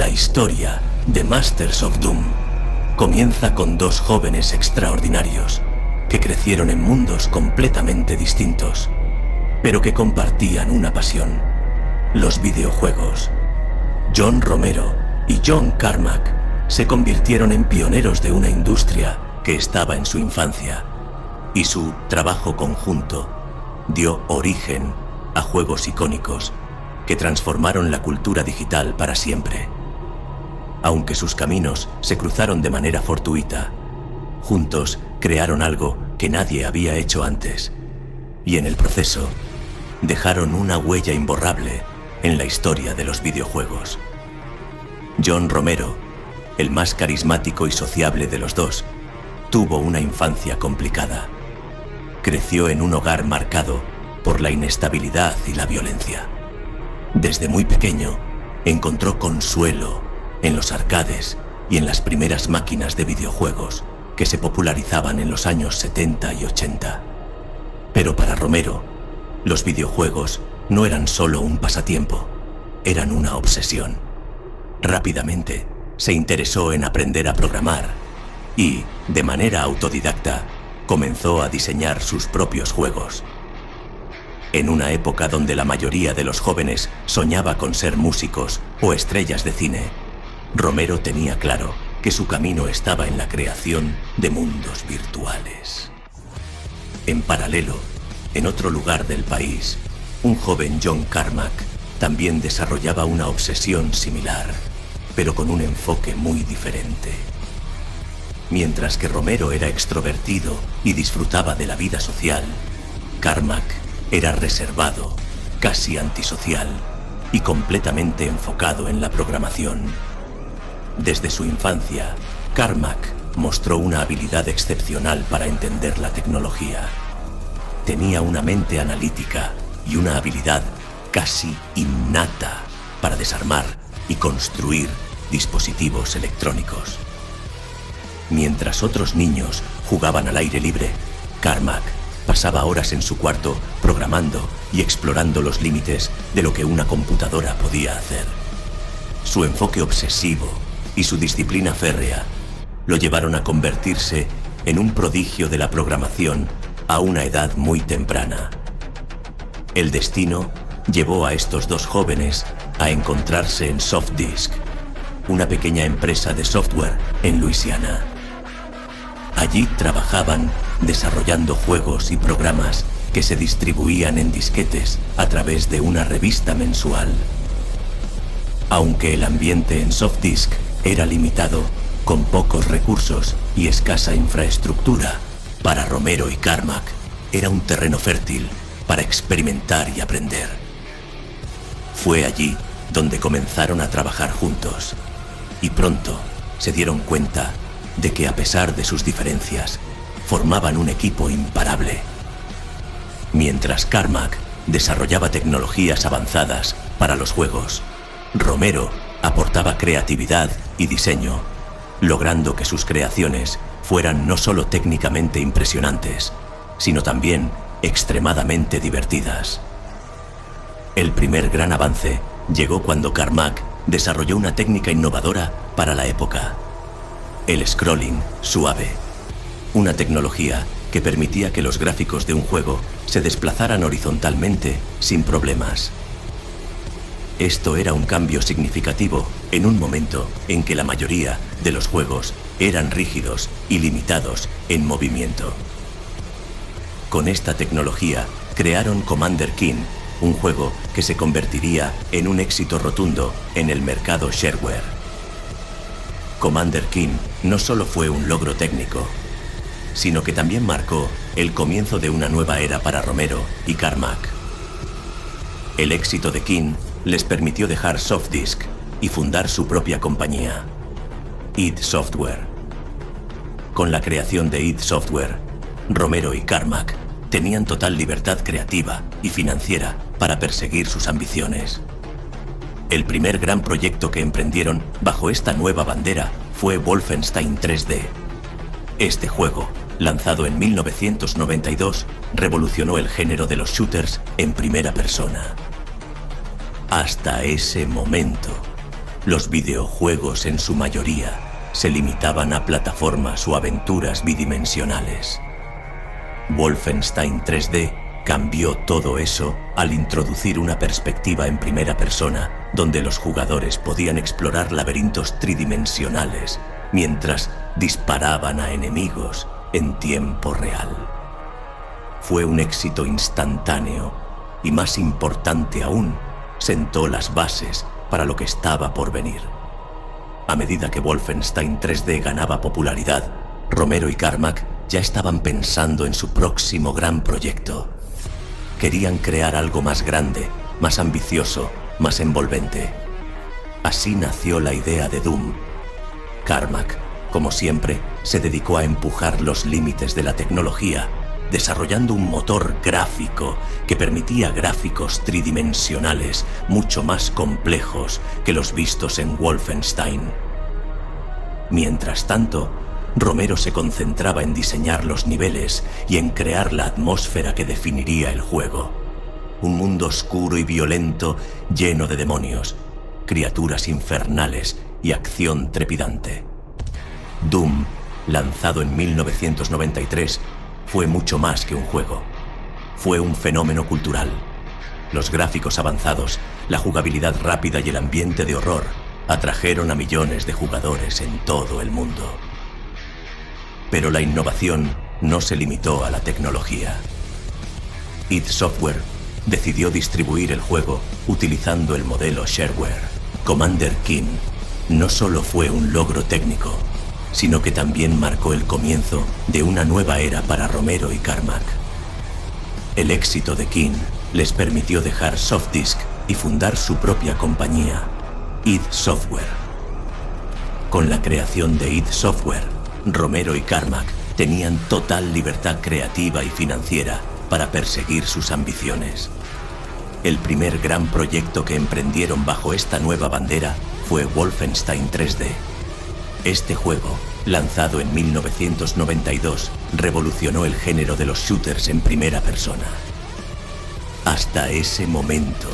La historia de Masters of Doom comienza con dos jóvenes extraordinarios que crecieron en mundos completamente distintos, pero que compartían una pasión: los videojuegos. John Romero y John Carmack se convirtieron en pioneros de una industria que estaba en su infancia, y su trabajo conjunto dio origen a juegos icónicos que transformaron la cultura digital para siempre. Aunque sus caminos se cruzaron de manera fortuita, juntos crearon algo que nadie había hecho antes, y en el proceso dejaron una huella imborrable en la historia de los videojuegos. John Romero, el más carismático y sociable de los dos, tuvo una infancia complicada. Creció en un hogar marcado por la inestabilidad y la violencia. Desde muy pequeño, encontró consuelo en los arcades y en las primeras máquinas de videojuegos que se popularizaban en los años 70 y 80. Pero para Romero, los videojuegos no eran solo un pasatiempo, eran una obsesión. Rápidamente se interesó en aprender a programar y, de manera autodidacta, comenzó a diseñar sus propios juegos. En una época donde la mayoría de los jóvenes soñaba con ser músicos o estrellas de cine, Romero tenía claro que su camino estaba en la creación de mundos virtuales. En paralelo, en otro lugar del país, un joven John Carmack también desarrollaba una obsesión similar, pero con un enfoque muy diferente. Mientras que Romero era extrovertido y disfrutaba de la vida social, Carmack era reservado, casi antisocial y completamente enfocado en la programación. Desde su infancia, Carmack mostró una habilidad excepcional para entender la tecnología. Tenía una mente analítica y una habilidad casi innata para desarmar y construir dispositivos electrónicos. Mientras otros niños jugaban al aire libre, Carmack pasaba horas en su cuarto programando y explorando los límites de lo que una computadora podía hacer. Su enfoque obsesivo y su disciplina férrea lo llevaron a convertirse en un prodigio de la programación a una edad muy temprana. El destino llevó a estos dos jóvenes a encontrarse en Softdisk, una pequeña empresa de software en Luisiana. Allí trabajaban desarrollando juegos y programas que se distribuían en disquetes a través de una revista mensual. Aunque el ambiente en Softdisk era limitado, con pocos recursos y escasa infraestructura, para Romero y Carmack era un terreno fértil para experimentar y aprender. Fue allí donde comenzaron a trabajar juntos, y pronto se dieron cuenta de que, a pesar de sus diferencias, formaban un equipo imparable. Mientras Carmack desarrollaba tecnologías avanzadas para los juegos, Romero aportaba creatividad y diseño, logrando que sus creaciones fueran no solo técnicamente impresionantes, sino también extremadamente divertidas. El primer gran avance llegó cuando Carmack desarrolló una técnica innovadora para la época: el scrolling suave, una tecnología que permitía que los gráficos de un juego se desplazaran horizontalmente sin problemas. Esto era un cambio significativo en un momento en que la mayoría de los juegos eran rígidos y limitados en movimiento. Con esta tecnología crearon Commander Keen, un juego que se convertiría en un éxito rotundo en el mercado shareware. Commander Keen no solo fue un logro técnico, sino que también marcó el comienzo de una nueva era para Romero y Carmack. El éxito de Keen les permitió dejar Softdisk y fundar su propia compañía, id Software. Con la creación de id Software, Romero y Carmack tenían total libertad creativa y financiera para perseguir sus ambiciones. El primer gran proyecto que emprendieron bajo esta nueva bandera fue Wolfenstein 3D. Este juego, lanzado en 1992, revolucionó el género de los shooters en primera persona. Hasta ese momento, Los videojuegos en su mayoría se limitaban a plataformas o aventuras bidimensionales. Wolfenstein 3D cambió todo eso al introducir una perspectiva en primera persona donde los jugadores podían explorar laberintos tridimensionales mientras disparaban a enemigos en tiempo real. Fue un éxito instantáneo y, más importante aún, sentó las bases para lo que estaba por venir. A medida que Wolfenstein 3D ganaba popularidad, Romero y Carmack ya estaban pensando en su próximo gran proyecto. Querían crear algo más grande, más ambicioso, más envolvente. Así nació la idea de Doom. Carmack, como siempre, se dedicó a empujar los límites de la tecnología, desarrollando un motor gráfico que permitía gráficos tridimensionales mucho más complejos que los vistos en Wolfenstein. Mientras tanto, Romero se concentraba en diseñar los niveles y en crear la atmósfera que definiría el juego. Un mundo oscuro y violento lleno de demonios, criaturas infernales y acción trepidante. Doom, lanzado en 1993, fue mucho más que un juego. Fue un fenómeno cultural. Los gráficos avanzados, la jugabilidad rápida y el ambiente de horror atrajeron a millones de jugadores en todo el mundo. Pero la innovación no se limitó a la tecnología. id Software decidió distribuir el juego utilizando el modelo shareware. Commander Keen no solo fue un logro técnico, sino que también marcó el comienzo de una nueva era para Romero y Carmack. El éxito de Keen les permitió dejar Softdisk y fundar su propia compañía, id Software. Con la creación de id Software, Romero y Carmack tenían total libertad creativa y financiera para perseguir sus ambiciones. El primer gran proyecto que emprendieron bajo esta nueva bandera fue Wolfenstein 3D. Este juego, lanzado en 1992, revolucionó el género de los shooters en primera persona. Hasta ese momento,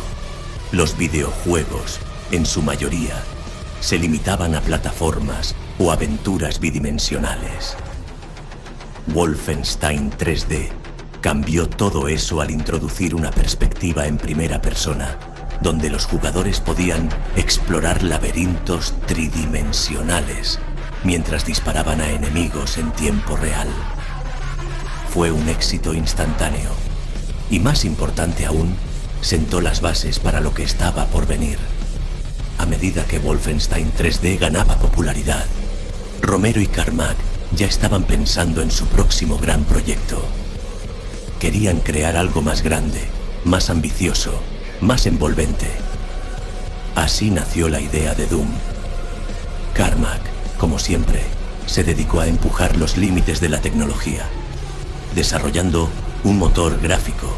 los videojuegos, en su mayoría, se limitaban a plataformas o aventuras bidimensionales. Wolfenstein 3D cambió todo eso al introducir una perspectiva en primera persona, donde los jugadores podían explorar laberintos tridimensionales mientras disparaban a enemigos en tiempo real. Fue un éxito instantáneo y, más importante aún, sentó las bases para lo que estaba por venir. A medida que Wolfenstein 3D ganaba popularidad, Romero y Carmack ya estaban pensando en su próximo gran proyecto. Querían crear algo más grande, más ambicioso, más envolvente. Así nació la idea de Doom. Carmack, como siempre, se dedicó a empujar los límites de la tecnología, desarrollando un motor gráfico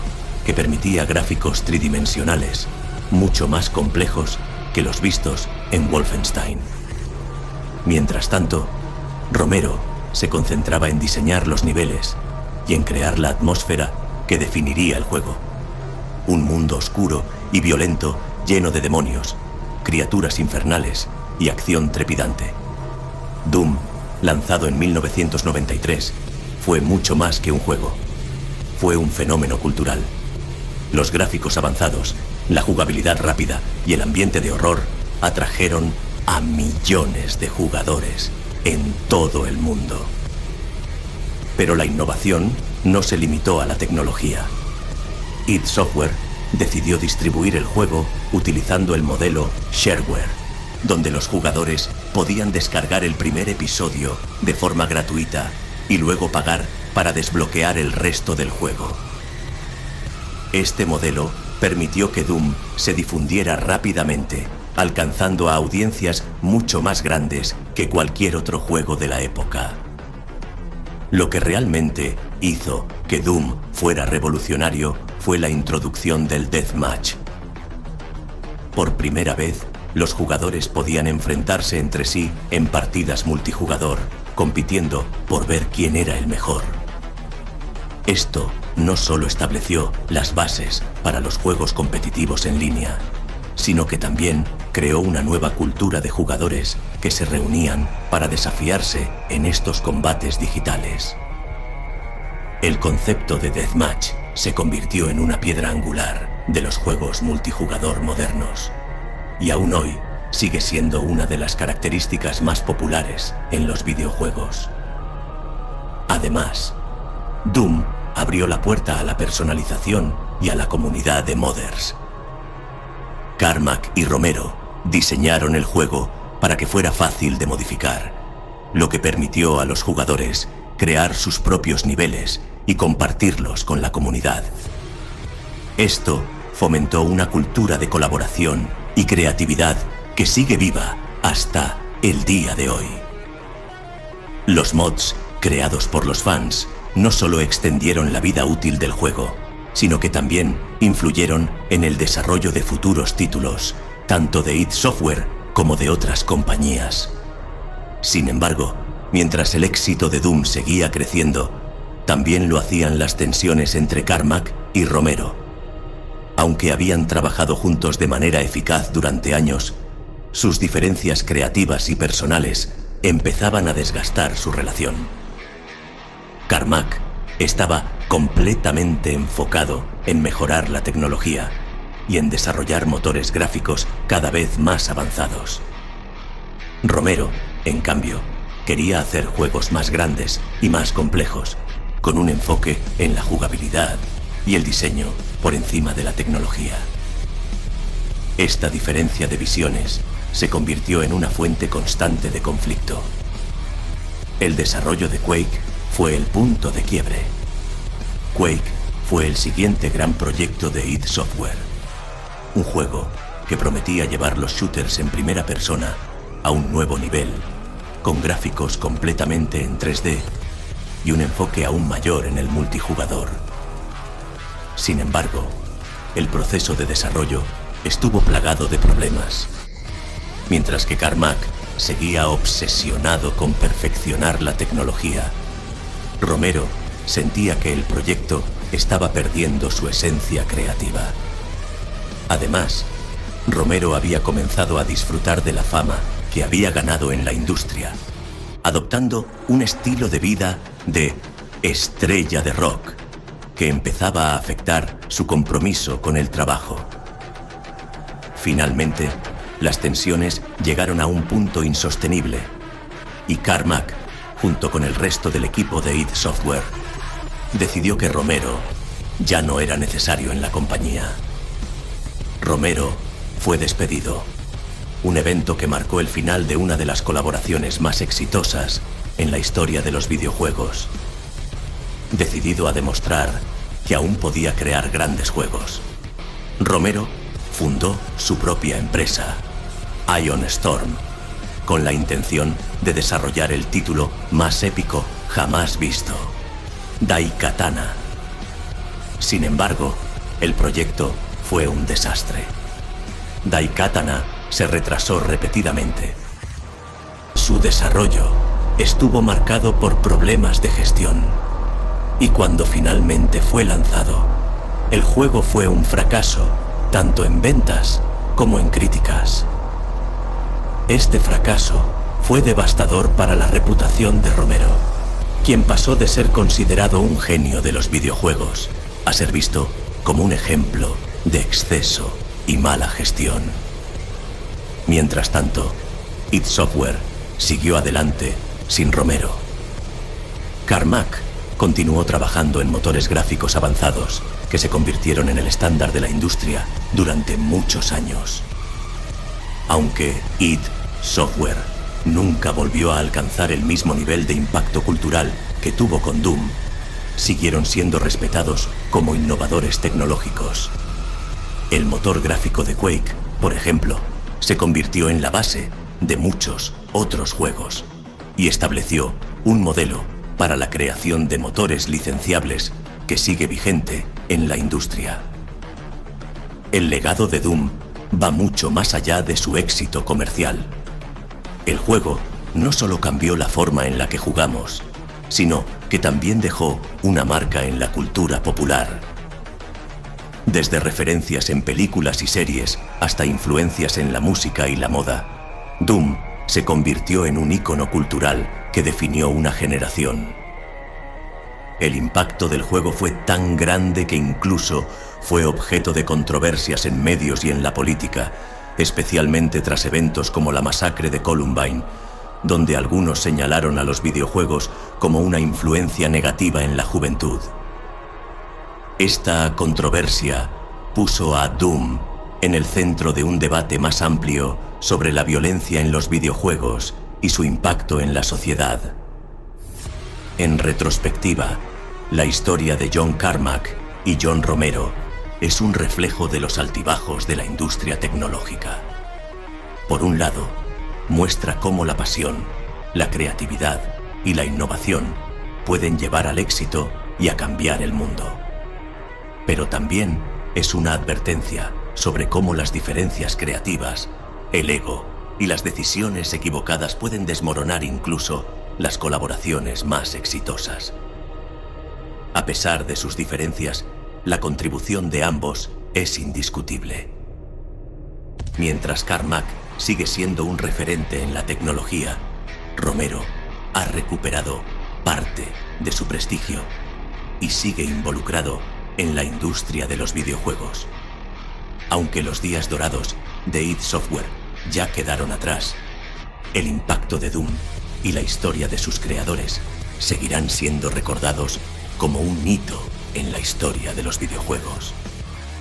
que permitía gráficos tridimensionales mucho más complejos que los vistos en Wolfenstein. Mientras tanto, Romero se concentraba en diseñar los niveles y en crear la atmósfera que definiría el juego. Un mundo oscuro y violento lleno de demonios, criaturas infernales y acción trepidante. Doom, lanzado en 1993, fue mucho más que un juego. Fue un fenómeno cultural. Los gráficos avanzados, la jugabilidad rápida y el ambiente de horror atrajeron a millones de jugadores en todo el mundo. Pero la innovación no se limitó a la tecnología. id Software decidió distribuir el juego utilizando el modelo shareware, donde los jugadores podían descargar el primer episodio de forma gratuita y luego pagar para desbloquear el resto del juego. Este modelo permitió que Doom se difundiera rápidamente, alcanzando a audiencias mucho más grandes que cualquier otro juego de la época. Lo que realmente hizo que Doom fuera revolucionario fue la introducción del Deathmatch. Por primera vez, los jugadores podían enfrentarse entre sí en partidas multijugador, compitiendo por ver quién era el mejor. Esto no solo estableció las bases para los juegos competitivos en línea, sino que también creó una nueva cultura de jugadores que se reunían para desafiarse en estos combates digitales. El concepto de Deathmatch se convirtió en una piedra angular de los juegos multijugador modernos, y aún hoy sigue siendo una de las características más populares en los videojuegos. Además, Doom abrió la puerta a la personalización y a la comunidad de modders. Carmack y Romero diseñaron el juego para que fuera fácil de modificar, lo que permitió a los jugadores crear sus propios niveles y compartirlos con la comunidad. Esto fomentó una cultura de colaboración y creatividad que sigue viva hasta el día de hoy. Los mods creados por los fans no solo extendieron la vida útil del juego, sino que también influyeron en el desarrollo de futuros títulos, tanto de id Software como de otras compañías. Sin embargo, mientras el éxito de Doom seguía creciendo, también lo hacían las tensiones entre Carmack y Romero. Aunque habían trabajado juntos de manera eficaz durante años, sus diferencias creativas y personales empezaban a desgastar su relación. Carmack estaba completamente enfocado en mejorar la tecnología y en desarrollar motores gráficos cada vez más avanzados. Romero, en cambio, quería hacer juegos más grandes y más complejos, con un enfoque en la jugabilidad y el diseño por encima de la tecnología. Esta diferencia de visiones se convirtió en una fuente constante de conflicto. El desarrollo de Quake fue el punto de quiebre. Quake fue el siguiente gran proyecto de id Software, un juego que prometía llevar los shooters en primera persona a un nuevo nivel, con gráficos completamente en 3D y un enfoque aún mayor en el multijugador. Sin embargo, el proceso de desarrollo estuvo plagado de problemas. Mientras que Carmack seguía obsesionado con perfeccionar la tecnología, Romero sentía que el proyecto estaba perdiendo su esencia creativa. Además, Romero había comenzado a disfrutar de la fama que había ganado en la industria, adoptando un estilo de vida de estrella de rock que empezaba a afectar su compromiso con el trabajo. Finalmente, las tensiones llegaron a un punto insostenible y Carmack, junto con el resto del equipo de id Software, decidió que Romero ya no era necesario en la compañía. Romero fue despedido, un evento que marcó el final de una de las colaboraciones más exitosas en la historia de los videojuegos. Decidido a demostrar que aún podía crear grandes juegos, Romero fundó su propia empresa, Ion Storm, con la intención de desarrollar el título más épico jamás visto, Daikatana. Sin embargo, el proyecto fue un desastre. Daikatana se retrasó repetidamente. Su desarrollo estuvo marcado por problemas de gestión, y cuando finalmente fue lanzado, el juego fue un fracaso, tanto en ventas como en críticas. Este fracaso fue devastador para la reputación de Romero, quien pasó de ser considerado un genio de los videojuegos a ser visto como un ejemplo de exceso y mala gestión. Mientras tanto, id Software siguió adelante sin Romero. Carmack continuó trabajando en motores gráficos avanzados que se convirtieron en el estándar de la industria durante muchos años. Aunque id Software nunca volvió a alcanzar el mismo nivel de impacto cultural que tuvo con Doom, siguieron siendo respetados como innovadores tecnológicos. El motor gráfico de Quake, por ejemplo, se convirtió en la base de muchos otros juegos y estableció un modelo para la creación de motores licenciables que sigue vigente en la industria. El legado de Doom va mucho más allá de su éxito comercial. El juego no solo cambió la forma en la que jugamos, sino que también dejó una marca en la cultura popular. Desde referencias en películas y series hasta influencias en la música y la moda, Doom se convirtió en un ícono cultural que definió una generación. El impacto del juego fue tan grande que incluso fue objeto de controversias en medios y en la política, especialmente tras eventos como la masacre de Columbine, donde algunos señalaron a los videojuegos como una influencia negativa en la juventud. Esta controversia puso a Doom en el centro de un debate más amplio sobre la violencia en los videojuegos y su impacto en la sociedad. En retrospectiva, la historia de John Carmack y John Romero es un reflejo de los altibajos de la industria tecnológica. Por un lado, muestra cómo la pasión, la creatividad y la innovación pueden llevar al éxito y a cambiar el mundo. Pero también es una advertencia sobre cómo las diferencias creativas, el ego y las decisiones equivocadas pueden desmoronar incluso las colaboraciones más exitosas. A pesar de sus diferencias, la contribución de ambos es indiscutible. Mientras Carmack sigue siendo un referente en la tecnología, Romero ha recuperado parte de su prestigio y sigue involucrado en la industria de los videojuegos. Aunque los días dorados de id Software ya quedaron atrás, el impacto de Doom y la historia de sus creadores seguirán siendo recordados como un hito en la historia de los videojuegos.